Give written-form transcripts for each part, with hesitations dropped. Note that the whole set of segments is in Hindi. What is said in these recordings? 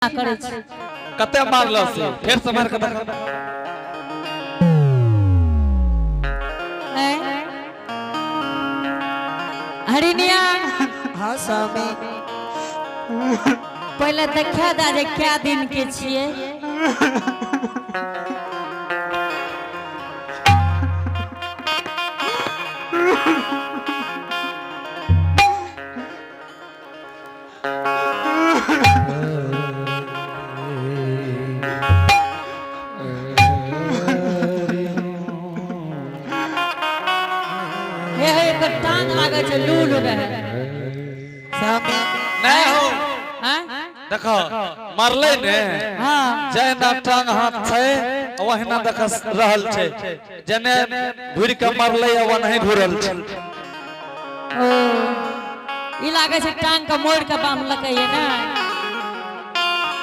करे छै कते मारलो से फेर से मार के देखा हरिनिया हाँ स्वामी पहले देखा दा जे क्या दिन के छिए टांग लागे छै लूल रहे स्वामी नहीं हो हां देखो मारले ने हां जय ना टांग हाथ छै वहना देख रहल छै जने घुर के मारले व नहीं घुरल छै ओ ई लागे छै टांग के मोड़ के बांध लकै है ना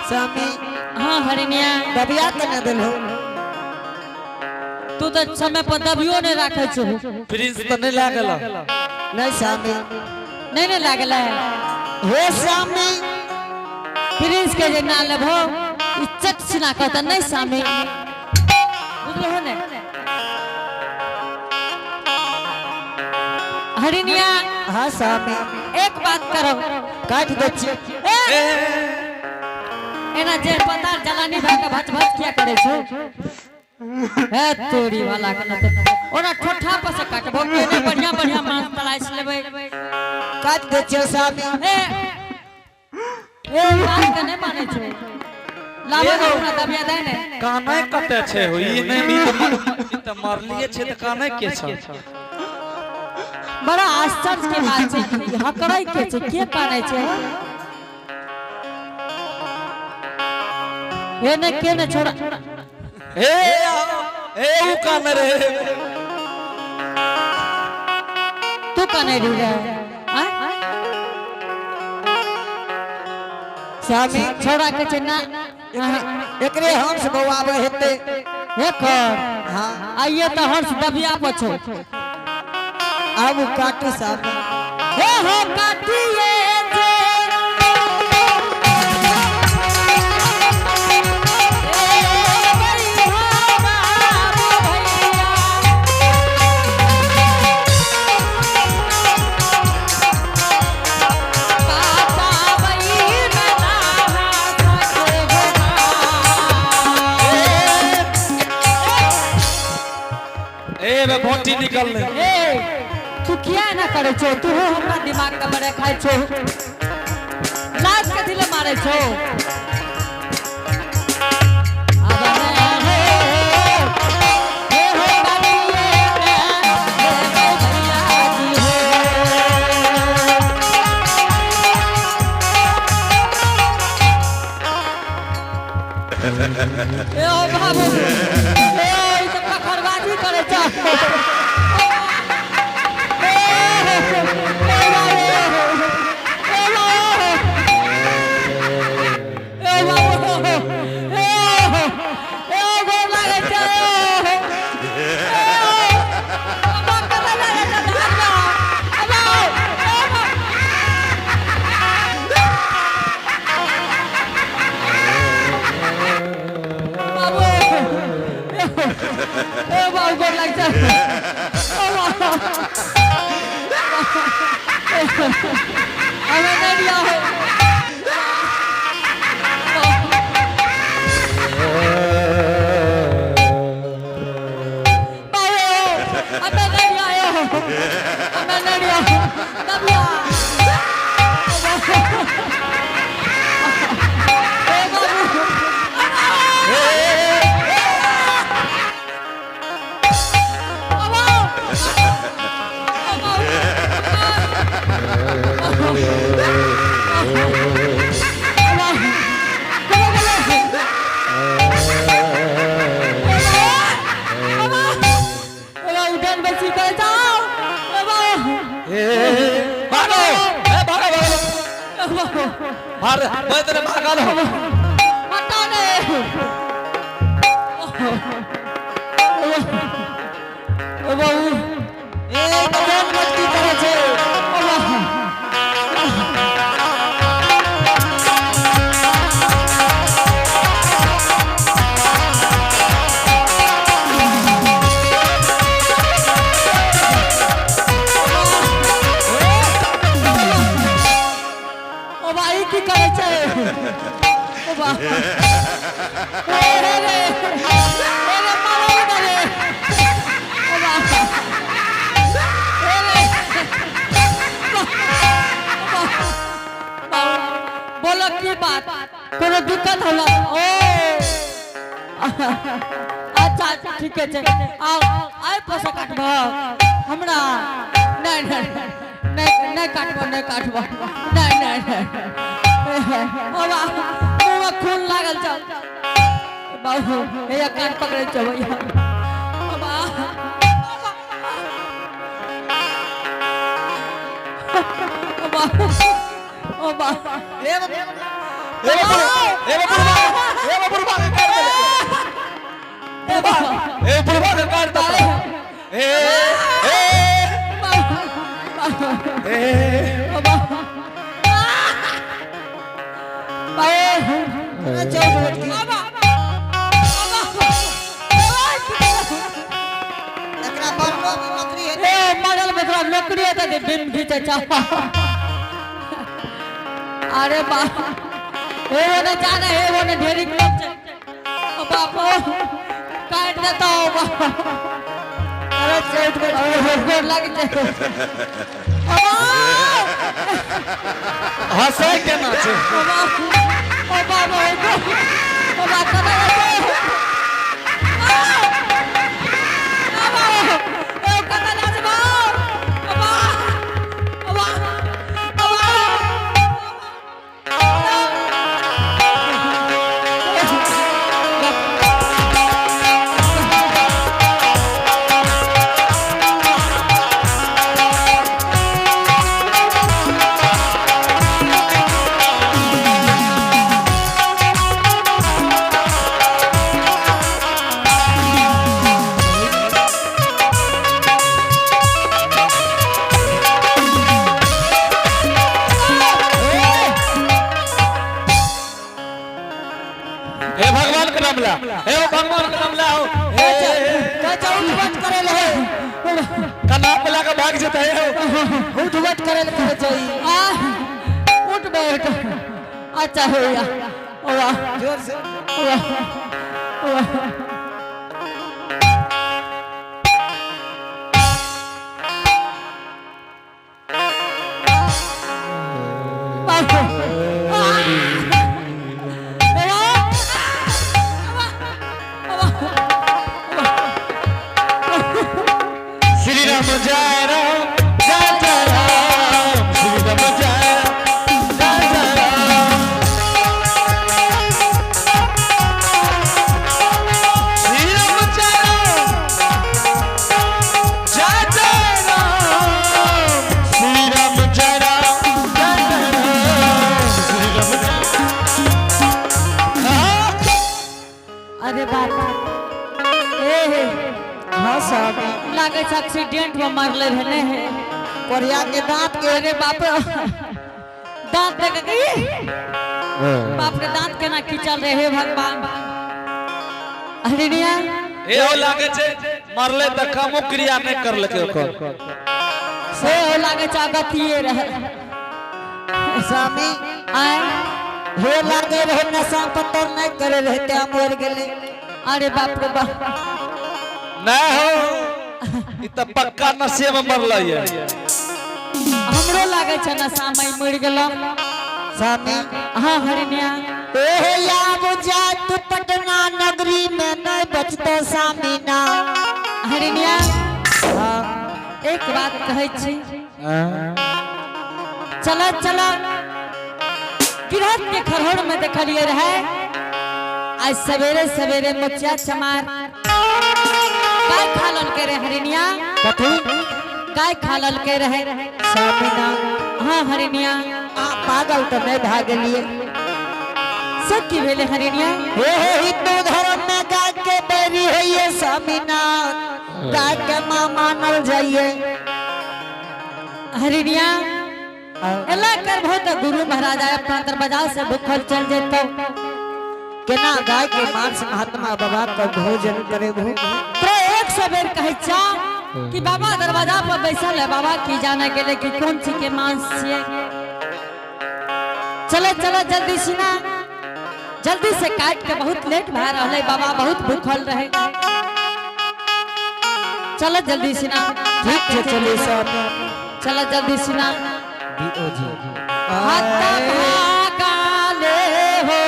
स्वामी हां हरिनिया दबिया के न देलहो तू तो समय पर दबियो नहीं राखे छ प्रिंस तो नहीं लागल नहीं स्वामी नहीं लागल हे स्वामी प्रिंस के जे ना लेबो इज्जत सिना कहता नहीं स्वामी बुझलो ने हरिनिया हाँ स्वामी एक बात करो काट दे छी एना जे पतार जलानी भाई का भच भच क्या करे छो है तोरी वाला के न ओना ठोठा पर से काटबो केने बढ़िया बढ़िया मांस तलाश लेबै काट दे छी स्वामी ए बात के नहीं माने छे लाबो अपना दबिया दे ने काने कते छै हो ई नहीं ई त मारलिए छै त काने के छ बड़ा आश्चर्य के बात छै हकड़ै के छै के काने छै ए ने के ने छोड़ा ए उ काने रे तू काने रे हां स्वामी छोड़ा के छै ना एकरे हंस बवावे हेते हे कर हाँ आइए तो हर्ष दबिया पर छो अब काटू स्वामी हे हो काटिए ए घोंटी निकल ले तू क्या ना करे छो तू हमरा दिमाग का बड़े खाए छो लाज के दिले मारे छो ए ओ बाबू ए ई तो पखरबाजी करे छो मार मैं तेरे भागल हो हटा दे ओ बाबू ए कौन मस्ती करे छे बाबा रे मारो रे बाबा बोलो की बात कोनो दिक्कत होला ओ अच्छा ठीक है आओ आइ पैसा काटबो हमरा नहीं काटबो नहीं बाबा मुंह खून लागल छ बाबू हे कान पकड़े छ भैया बाबा ओ बाबा ए बुढ़वा के काट दे नौकरी अरे बा वो जाना है वो ढेरी बापो काट देता हूँ अरे चेट को लग जाए हंसे के ना छे ओ बाबा ओ बाबा भगवान का नाम लाओ उठ करे ले का नाम बुला के भाग जता है उठ करे ले चाहिए उठ बैठ अच्छा हो गया वाह जोर से लागे एक्सीडेंट में मारले रहने है कोरिया के दांत के अरे बाप दांत देख गई बाप रे दांत केना खींचल रहे हे भगवान अरे निया ए हो लागे छे मारले त कामो क्रिया नहीं कर लेके ओकर से हो लागे छ गतिए रहे स्वामी आए हे लागे रहे नशा पत्तर नहीं करे रहते हम मर गेले अरे बाप रे बाप ना हो इ त पक्का नशे में मरले है हमरो लागे छ नशा में मर गेलो स्वामी हां हरिनिया ए या बुझा तू पटना नगरी में नहीं बचतो स्वामी ना हरिनिया एक बात कहै छी चला चला गिरहत के खरहर में देखलिए रहे आज सवेरे सवेरे मुखिया चमार काय खालन के रहे हरिनिया कथू काय खालन के रहे स्वामी ना हां हरिनिया पागल तो नहीं भाग लिए सब की भेले हरिनिया हे हिंदू धर्म में गाय के बैरी है ये स्वामी ना गाय के मां मानल जाइए हरिनिया एला कर बहुत गुरु महाराज अपना दरवाजा से भूखल चल जेतो केना गाय के मांस महात्मा बाबा को भोजन करे भू तो एक सवेर कहे चा कि बाबा दरवाजा पर बैसल है बाबा की जाने के लिए कि कौन सी के मांस छिए चलो चलो जल्दी सीना जल्दी से काट के, बहुत लेट भा रहा बाबा, बहुत भूखल रहे। चलो जल्दी से ना। ठीक है चलिए सब चलो जल्दी से ना। ओ जी भागा ले हो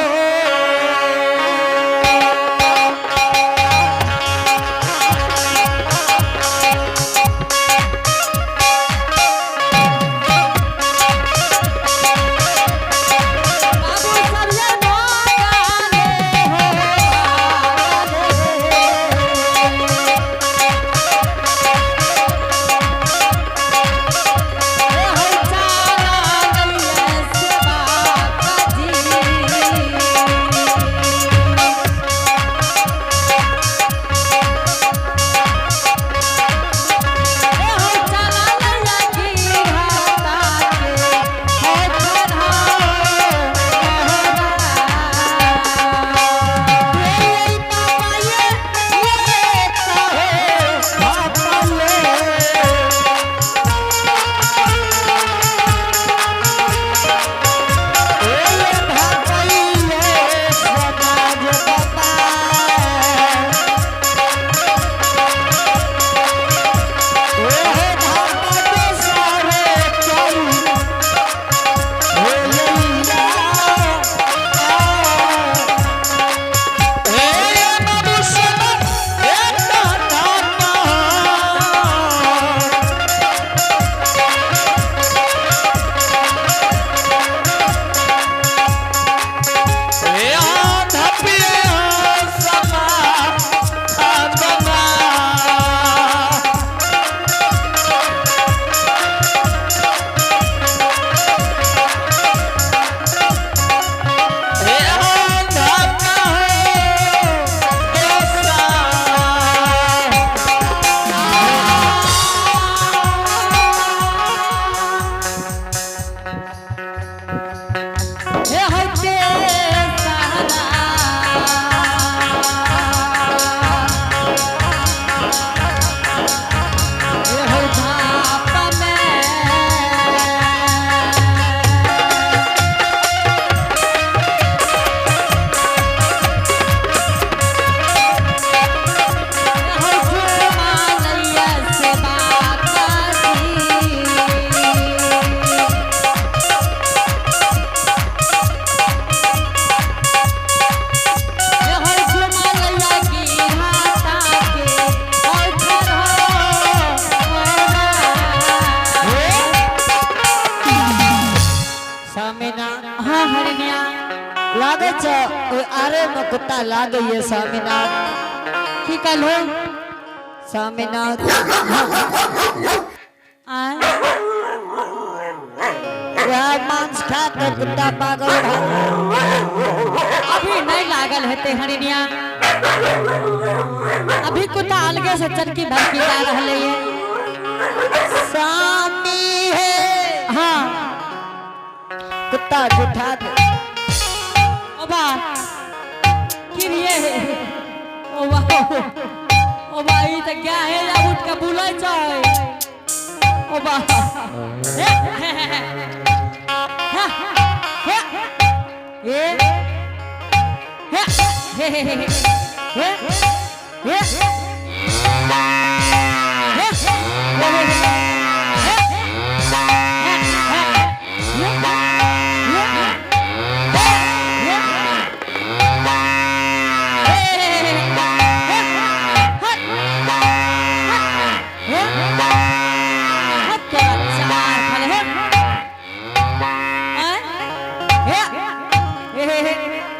लागे छ आरे में कुत्ता लागे ये स्वामीनाथ की कहलो स्वामीनाथ यार मांस खा कर कुत्ता पागल अभी नहीं लागल हेते हरिनिया, अभी कुत्ता अलगे से चरकी भरकी जा रहले ये स्वामी है। हाँ कुत्ता उठा दे ओबा किरिए ओबा ओबा ई त क्या है या उठ के बुलै छै ओबा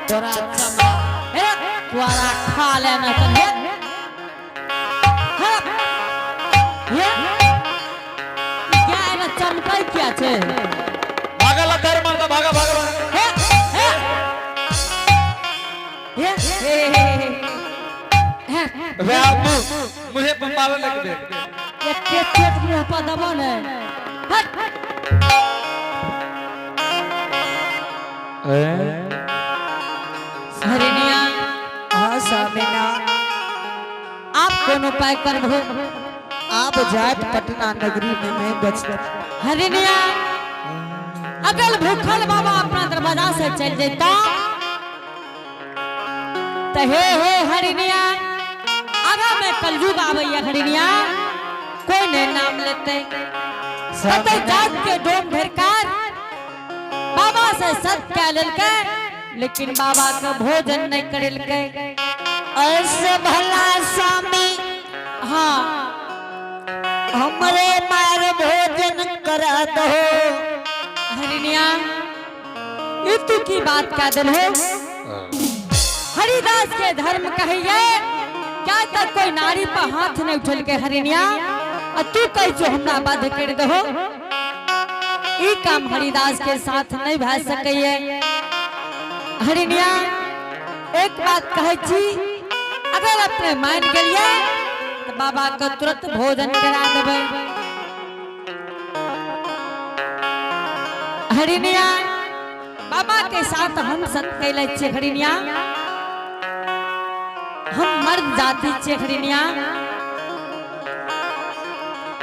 तोरा खा लेना तो क्या है ना चमकै क्या छे भागला धर मार भागा भागा वे आप मुझे मार लग दे एक चेट मुंह पर दबो ने हट हरिनिया हाँ स्वामीनाथ आप कौन उपाय करबो आप जाट पटना नगरी में मैं बचता हरिनिया अगल भूखल बाबा अपना दरवाजा से चल देता तो हे हरिनिया अगर मैं कलयुग आवैया हरिनिया कोई ने नाम लेते सत जात के डोम ढरकार बाबा से सत क्या ललके लेकिन बाबा का भोजन नहीं करलके ऐसे भला स्वामी हाँ हमरे मार भोजन करा दो। हरिनिया ये तू की बात का दिल हो हरिदास के धर्म कहिए क्या तक कोई नारी पर हाथ नहीं उठल के हरिनिया और तू कह जो हमरा बाध कर दो ई काम हरिदास के साथ नहीं भा सके हरिनिया एक बात कहे छी अगर अपने मान गलिए तो बाबा का तुरंत भोजन करा देबे हरिनिया बाबा के साथ हम सत कैले छे हरिनिया हम मर्द जाति छे हरिनिया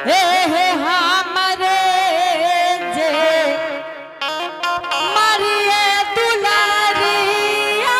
हे हमरे जे मारिए दुलारिया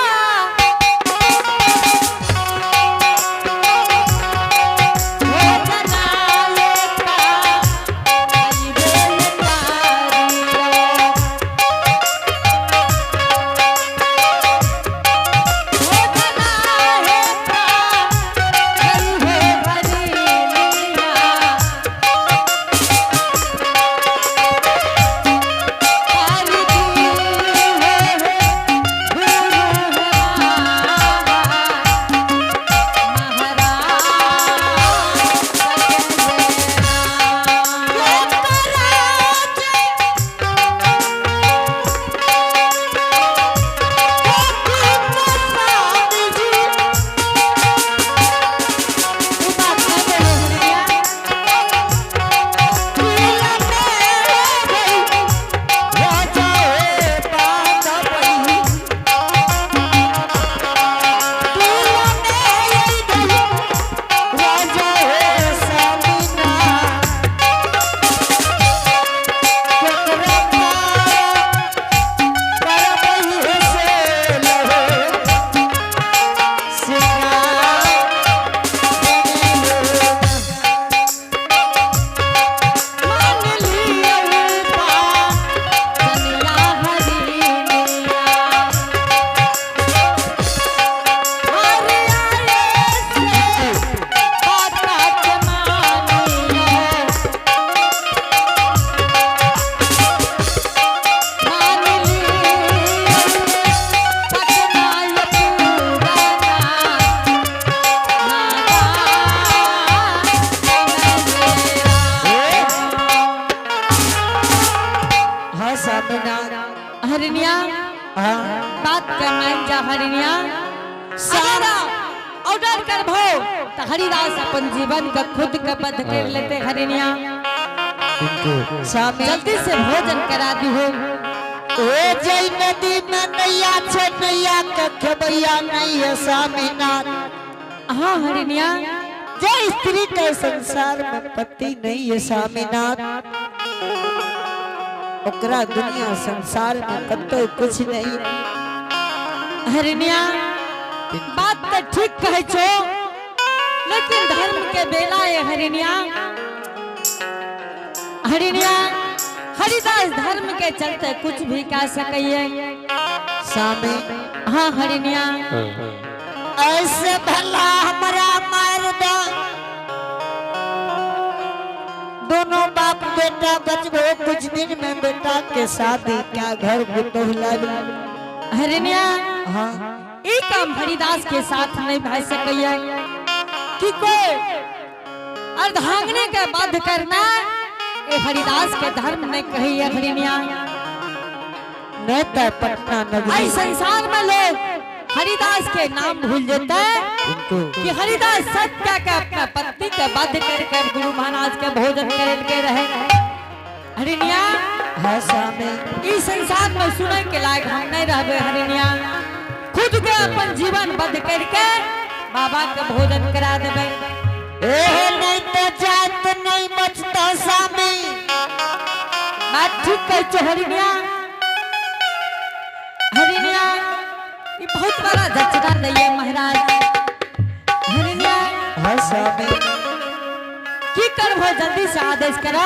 हरिनिया बात कर मान जा हरिनिया सारा ऑर्डर कर भो तो हरिदास अपन जीवन का खुद का बद कर लेते हरिनिया जल्दी से भोजन करा दी हो ए जय नदी में नैया छे नैया के खेबैया नहीं है स्वामीनाथ। हाँ हरिनिया जय स्त्री के संसार में पति नहीं है स्वामीनाथ ओकरा दुनिया संसार में कतो कुछ नहीं। हरिनिया बात तो ठीक कहे छो लेकिन धर्म के बेला है हरिनिया हरिनिया हरिदास धर्म के चलते कुछ भी कह सके स्वामी। हाँ हरिनिया ऐसे भला हमारा मार दो दोनों बाप बेटा बचबो कुछ दिन में बेटा के शादी क्या घर बुतौला हरिनिया हाँ ये काम हरिदास के साथ नहीं भा सके कि कोई अर्धांगने के बाध्य करना ये हरिदास के धर्म में कही है हरिनिया नेता पटना नगरी आई संसार में लोग हरिदास के नाम भूल जाते हैं कि हरिदास सत्य का अपना पत्नी का बाध्य कर गुरु महाराज के भोजन करके रहे हरिनिया। हाँ स्वामी इस संसार में सुने के लायक हम नहीं रहे हरिनिया खुद के अपन जीवन बंद करके बाबा का भोजन करा देवे नहीं तो जात नहीं बचता स्वामी। बात ठीक कह हरिनिया हरिनिया ये बहुत बड़ा झचका दैये महाराज हरिया हाँ स्वामी की करबो जल्दी से आदेश करा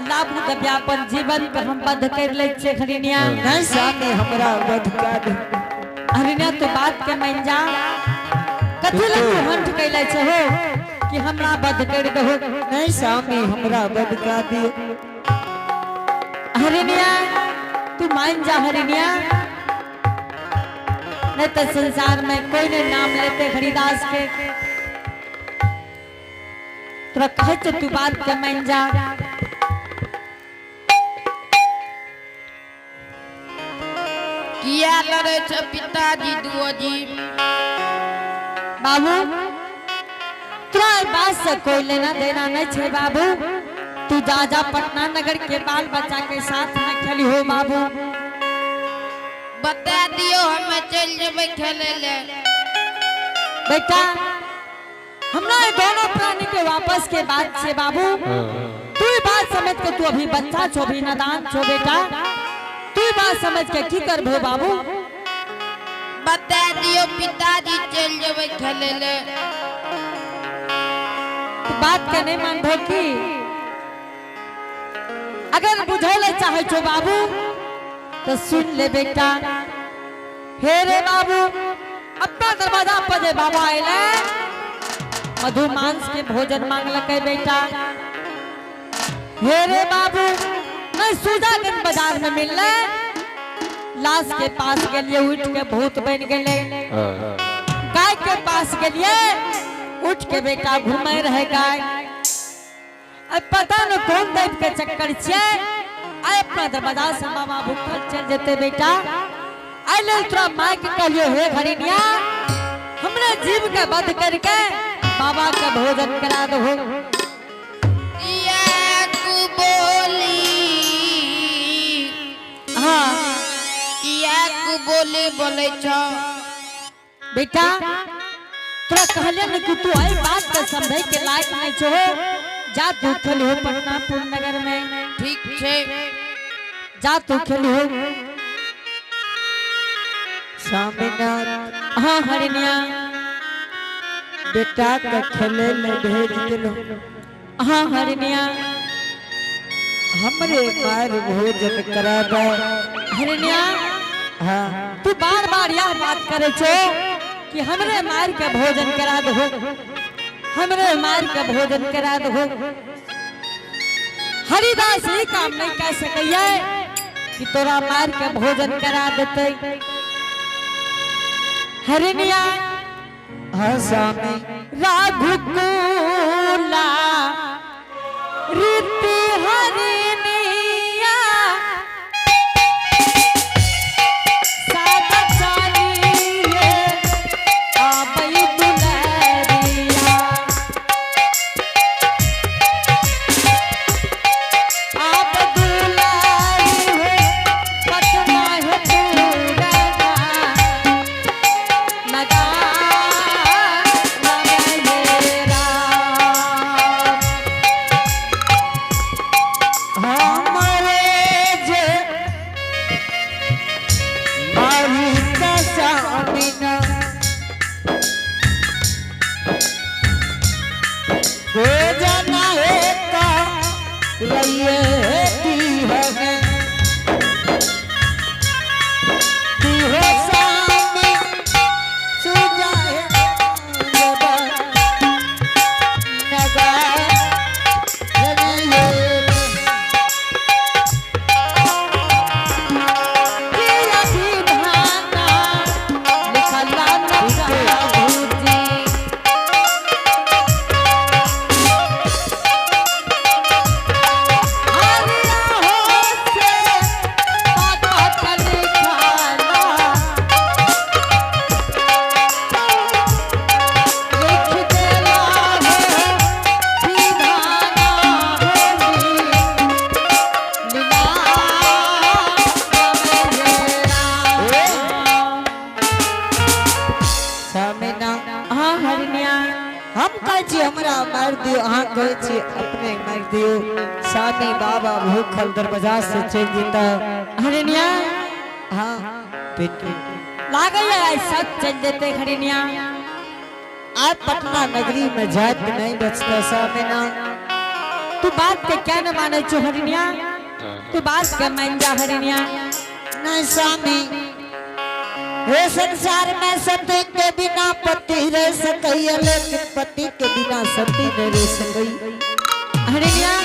अल्लाह बुद्ध व्यापन जीवन के हम बंद कर ले छे हरिया नहीं स्वामी हमरा वध कर हरिया तो बात के मान जा कथि ला तू हंठ कैले छे हो कि हमरा बंद कर दहो नहीं स्वामी हमरा वध कर दियो हरिया तू मान जा हरिया नहीं तो संसार में कोई ने नाम लेते हरिदास के तोरा कहे तो तू बात के मान जा किया लड़े छे पिताजी दुओजी बाबू तोरा ई बात से कोई लेना देना नहीं छे बाबू तू जा जा पटना नगर के बाल बच्चा के साथ न खेली हो बाबू बता दियो हमें चल जेबे खेले ले बेटा हमरा ये दोनों प्राणी के वापस के बाद से बाबू तू ई बात समझ के तू अभी बच्चा छो भी नादान छो बेटा तू ई बात समझ के की करबो बाबू बता दियो पिताजी चल जेबे खेले ले तू बात के नहीं मानबो की अगर बुझौले चाहे छो बाबू तो सुन ले बेटा हे रे बाबू अपना दरवाजा पर जे बाबा आइले मधु मांस के भोजन मांग लके बेटा हे रे बाबू मैं सुजागन बाजार में मिलले लाश के पास के लिए उठ के भूत बन गेले गाय के पास के लिए उठ के बेटा घूमे रहे गाय अब पता न कौन दैव के चक्कर छे आय अपना दरवाजा से बाबा भूखल चल जेते बेटा आय ले तोरा माय के कहलियो हे घरिनिया हमरे जीव के वध करके बाबा के भोजन करा दहो या कु बोली हां या कु बोली बोले छो बेटा तोरा कहले न कि तू आई बात के समझे के लायक नहीं छो जा तू खेल हो पटनापुर नगर में ठीक छे जा तू खेल हो स्वामीनाथ हां हरिनिया बेटा के खेले ले भेज दिलो हां हरिनिया हमरे मार भोजन करा दे हरिनिया हाँ तू बार बार यह बात करे छो कि हमरे मार के भोजन करा दो हमरे मार के भोजन करा दो हरिदास ये काम नहीं कर सकैया कि तोरा मार के भोजन करा देते हरिनिया हाँ स्वामी राघुकुला रीति हरिनिया सादा चालिए आबई दुलरिया आप दुलारी हो पटना है पूरा लगा मेरा हमारे जे मारी का स्वामीना भोजन है का लइए दी है दी हो स्वामी सुजाए नगर हम कहे छी हमरा मार दियो अहाँ कहे छी अपने मार दियो स्वामी बाबा भूखल दरवाजा से चल जीता हरिनिया हाँ पेट लागे है सब चल देते हरिनिया। आज पटना नगरी में जात नहीं बचता स्वामी ना। तू बात के क्या न माने छो हरिनिया, तू बात के मान जा हरिनिया। नहीं स्वामी, हे संसार में सती के बिना पति रह सकैया, लेकिन पति के बिना सती नहीं रह सकई। हरिनिया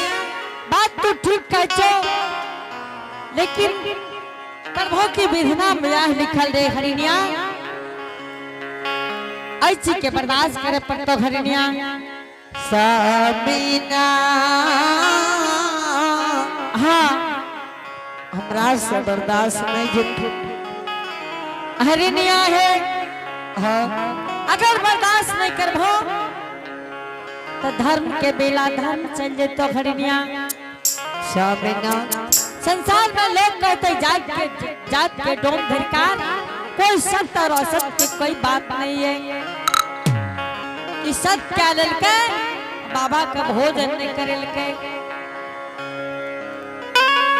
बात तू ठीक कह छो, लेकिन प्रभु की विधना में यह लिखल रे हरिनिया, ऐसी के बर्दाश्त करे पर तो हरिनिया। सामीना हाँ हमरा से बर्दाश्त नहीं जित। हरिनिया है, हाँ अगर बर्दाश्त नहीं करबो तो धर्म के बेला धर्म चल जेतो हरिनिया। सामीना संसार में लोग कहते जात के डोम धरकार, कोई सत्य और असत्य की कोई बात नहीं है। कि सत्य क्या ललके बाबा का भोजन नहीं करे लके।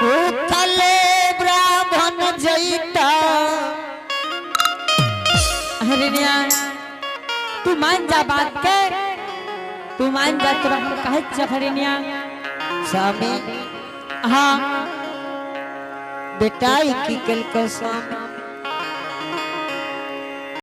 भूखले ब्राह्मण जईता। हरिनिया तू मान जा बात के, तू मान जा तो हम कहत छ हरिनिया। स्वामी हाँ बेटाई की कल का स्वामी